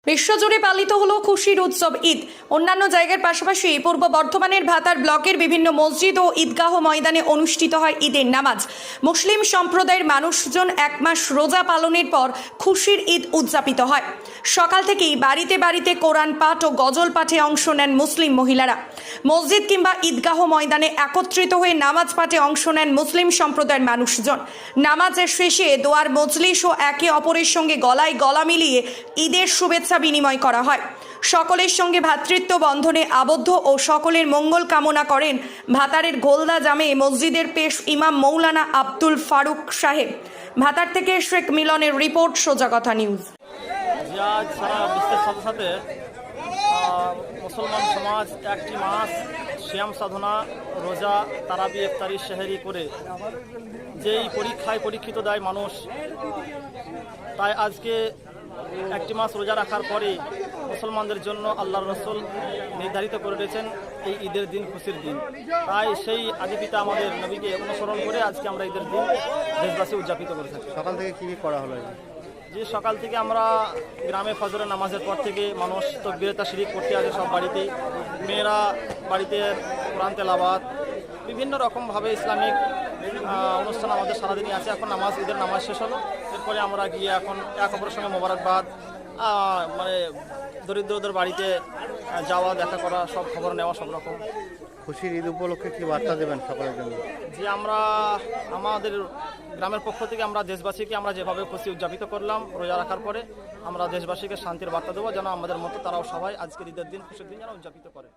বিশ্বজুড়ে পালিত হলো খুশির উৎসব ঈদ। অন্যান্য জায়গার পাশাপাশি পূর্ব বর্ধমানের ভাতার ব্লকের বিভিন্ন মসজিদ ও ঈদগাহ ময়দানে অনুষ্ঠিত হয় ঈদের নামাজ। মুসলিম সম্প্রদায়ের মানুষজন এক মাস রোজা পালনের পর খুশির ঈদ উদযাপিত হয়। সকাল থেকেই বাড়িতে বাড়িতে কোরআন পাঠ ও গজল পাঠে অংশ নেন মুসলিম মহিলারা। মসজিদ কিংবা ঈদগাহ ময়দানে একত্রিত হয়ে নামাজ পাঠে অংশ নেন মুসলিম সম্প্রদায়ের মানুষজন। নামাজের শেষে দোয়ার মজলিস ও একে অপরের সঙ্গে গলায় গলা মিলিয়ে ঈদের শুভেচ্ছা বিনিময় করা হয়। সকলের সঙ্গে ভ্রাতৃত্ব বন্ধনে আবদ্ধ ও সকলের মঙ্গল কামনা করেন ভাতারের গোলদা জামে মসজিদের পেশ ইমাম মৌলানা আব্দুল ফারুক সাহেব। ভাতার থেকে শেখ মিলনের রিপোর্ট, সোজা কথা নিউজ। আজ সারা বিশ্বের সাথে সাথে মুসলমান সমাজ একটি মাস শ্যাম সাধনা, রোজা, তারাবি, ইফতারি, সেহরি করে যেই পরীক্ষায় পরীক্ষিত দেয় মানুষ, তাই আজকে একটি মাস রোজা রাখার পরে মুসলমানদের জন্য আল্লাহর রসুল নির্ধারিত করে দিয়েছেন এই ঈদের দিন, খুশির দিন। তাই সেই আদিপিতা আমাদের নবীকে অনুসরণ করে আজকে আমরা ঈদের দিন দেশবাসী উদযাপিত করে থাকি। সকাল থেকে কী করা হলো? যে সকাল থেকে আমরা গ্রামে ফজরের নামাজের পর থেকে মানুষ তাকবীরে তাশরিক করতে আসে সব বাড়িতে। মেয়েরা বাড়িতে কোরআন তেলাওয়াত, বিভিন্ন রকমভাবে ইসলামিক অনুষ্ঠান আমাদের সারাদিনই আছে। এখন ঈদের নামাজ শেষ হলো, এরপরে আমরা গিয়ে এখন এক অপরের সঙ্গে মোবারকবাদ, মানে দরিদ্রদের বাড়িতে যাওয়া, দেখা করা, সব খবর নেওয়া, সব রকম। খুশির ঈদ উপলক্ষে কী বার্তা দেবেন সকলের জন্য? যে আমরা আমাদের গ্রামের পক্ষ থেকে আমরা দেশবাসীকে আমরা যেভাবে খুশি উদযাপিত করলাম রোজা রাখার পরে, আমরা দেশবাসীকে শান্তির বার্তা দেবো যেন আমাদের মতো তারাও সবাই আজকের ঈদের দিন, খুশির দিন যেন উদযাপিত করে।